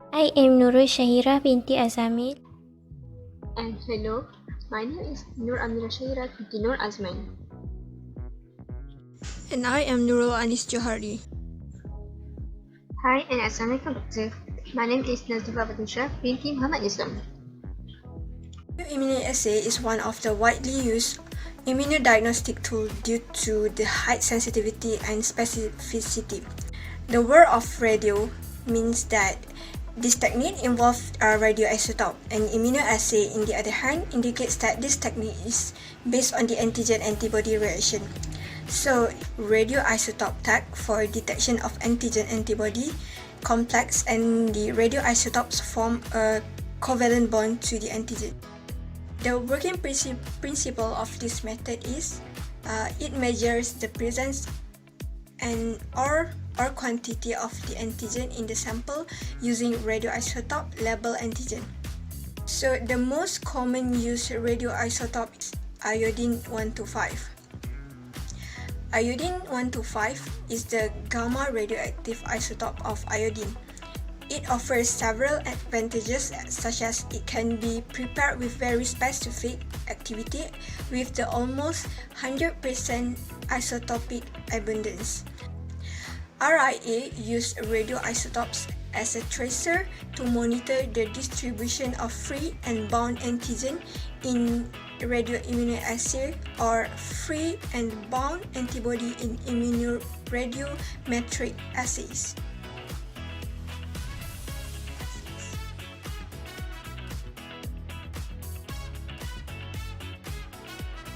I am NURUL SYAHIRAH binti AZAMIL. And hello, my name is SHAHIRAH binti NOOR AZMAN. And I am NURUL Anis Johari. Hi and Assalamualaikum doctor. My name is Nazifa Batrisyia binti MOHAMAD NIZAM. Radioimmunoassay is one of the widely used immunodiagnostic tools due to the high sensitivity and specificity. The word of radio means that this technique involves a radioisotope, and immunoassay, in the other hand, indicates that this technique is based on the antigen-antibody reaction. So, radioisotope tag for detection of antigen-antibody complex, and the radioisotopes form a covalent bond to the antigen. The working principle of this method is it measures the presence and or quantity of the antigen in the sample using radioisotope label antigen. So the most common used radioisotope is iodine-125. Iodine-125 is the gamma radioactive isotope of iodine. It offers several advantages, such as it can be prepared with very specific activity with the almost 100% isotopic abundance. RIA used radioisotopes as a tracer to monitor the distribution of free and bound antigen in radioimmunoassay or free and bound antibody in immunoradiometric assays.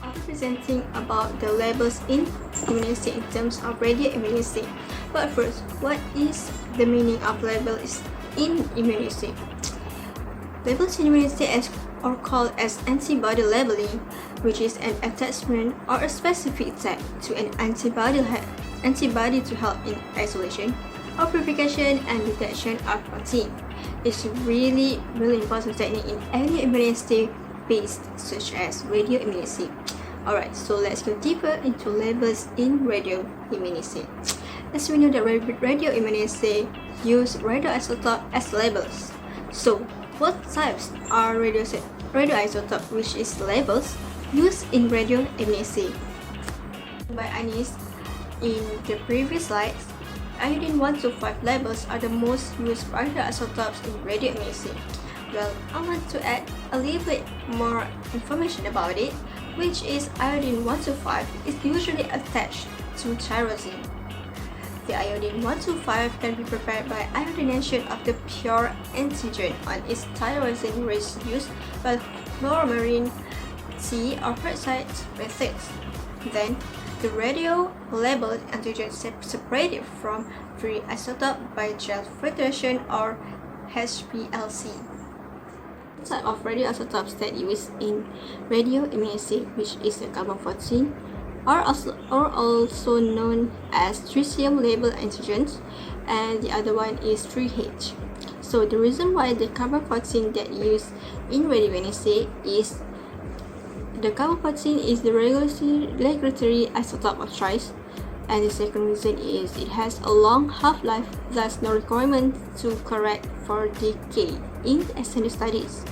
I'll be presenting about the labels in immunoassay in terms of radioimmunoassay. But first, what is the meaning of labels in immunoassay? Labels in immunoassay are called as antibody labeling, which is an attachment or a specific tag to an antibody to help in isolation or purification and detection of protein. It's really important technique in any immunoassay based such as radioimmunoassay. Alright, so let's go deeper into labels in radioimmunoassay. As we know that radioimmunoassay use radioisotope as labels. So what types are radioisotope, which is labels, used in radioimmunoassay? By Anis, in the previous slides, iodine-125 labels are the most used radioisotopes in radioimmunoassay. Well, I want to add a little bit more information about it, which is iodine-125 is usually attached to tyrosine. The iodine-125 can be prepared by iodination of the pure antigen on its tyrosine residues by chloromarine T or peroxide methods. Then, the radio-labeled antigen is separated from free isotope by gel filtration or HPLC. The type of radioisotopes that used in radioimmunoassay, which is the carbon-14, are also known as tritium-labeled antigens, and the other one is 3H. So the reason why the carbon-14 that used in radioimmunoassay is the carbon-14 is the regulatory isotope of choice, and the second reason is it has a long half-life, thus no requirement to correct for decay in extended studies.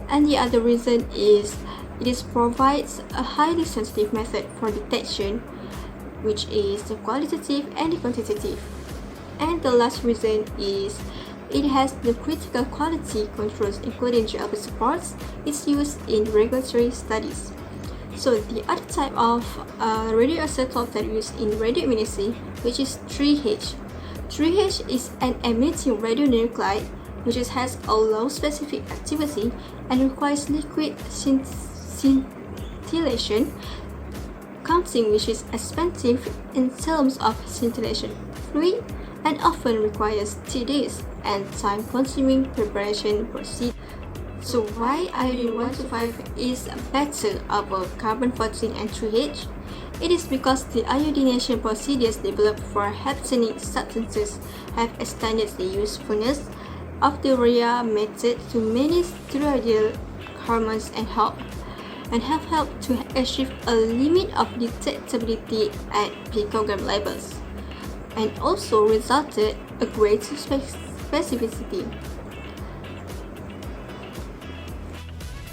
And the other reason is it provides a highly sensitive method for detection, which is the qualitative and the quantitative. And the last reason is it has the critical quality controls, including GLP supports. It's used in regulatory studies. So the other type of radioisotope that is used in radioimmunoassay, which is 3H. 3H is an emitting radionuclide which has a low specific activity and requires liquid scintillation counting, which is expensive in terms of scintillation fluid and often requires tedious and time-consuming preparation procedure. So why iodine-125 is better over carbon-14 and 3H? It is because the iodination procedures developed for haptenic substances have extended the usefulness of the RIA method to many steroidal hormones and have helped to achieve a limit of detectability at picogram levels, and also resulted a greater specificity.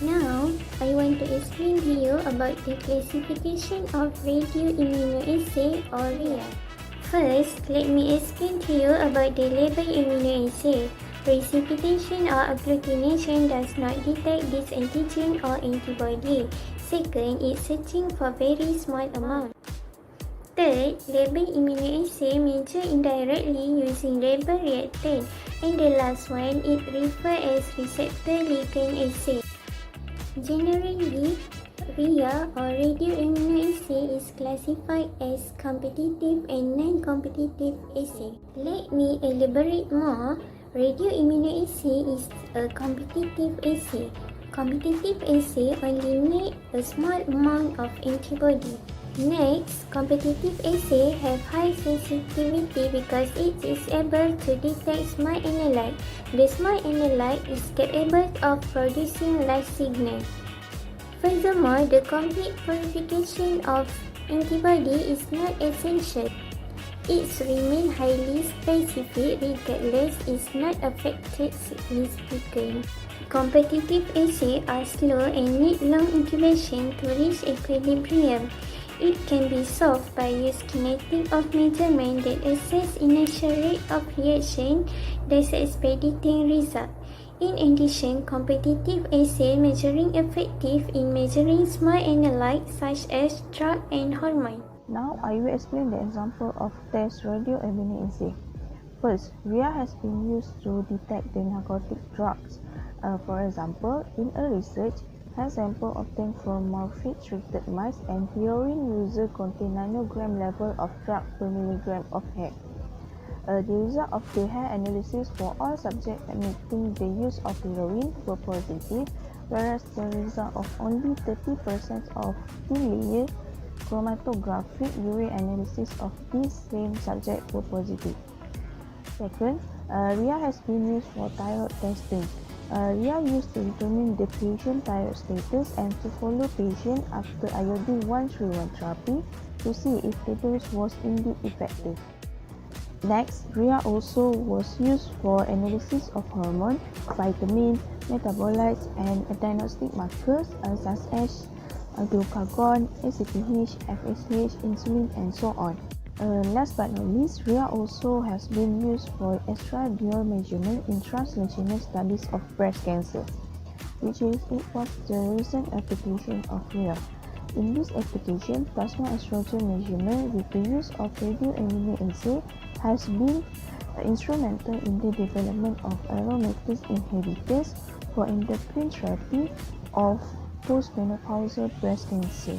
Now, I want to explain to you about the classification of radioimmunoassay or RIA. First, let me explain to you about the label immunoassay. Precipitation or agglutination does not detect this antigen or antibody. Second, it's searching for very small amount. Third, label immunoassay measure indirectly using label reactant. And the last one, it refers as receptor ligand assay. Generally, RIA or radioimmunoassay is classified as competitive and non-competitive assay. Let me elaborate more. Radioimmunoassay is a competitive assay. Competitive assay only need a small amount of antibody. Next, competitive assay have high sensitivity because it is able to detect small analyte. The small analyte is capable of producing live signal. Furthermore, the complete purification of antibody is not essential. It remains highly specific regardless is not affected significantly. Competitive assays are slow and need long incubation to reach equilibrium. It can be solved by use kinetic of measurement that assess initial rate of reaction, thus expediting result. In addition, competitive assay measuring effective in measuring small analytes such as drug and hormone. Now I will explain the example of test radioimmunoassay. First, RIA has been used to detect the narcotic drugs. For example, in a research, hair sample obtained from morphine-treated mice and heroin user contain nanogram level of drug per milligram of hair. The result of the hair analysis for all subjects admitting the use of heroin were positive, whereas the result of only 30% of thin layer chromatographic urine analysis of these same subjects were positive. Second, RIA has been used for thyroid testing. RIA used to determine the patient's thyroid status and to follow patient after iodine 131 therapy to see if the dose was indeed effective. Next, RIA also was used for analysis of hormone, vitamin, metabolites, and diagnostic markers such as glucagon, ACTH, FSH, insulin, and so on. Last but not least, RIA also has been used for estradiol measurement in translational studies of breast cancer, which is it was the recent application of RIA. In this application, plasma estrogen measurement with the use of radioimmunoassay has been instrumental in the development of aromatase inhibitors for endocrine therapy of postmenopausal breast cancer.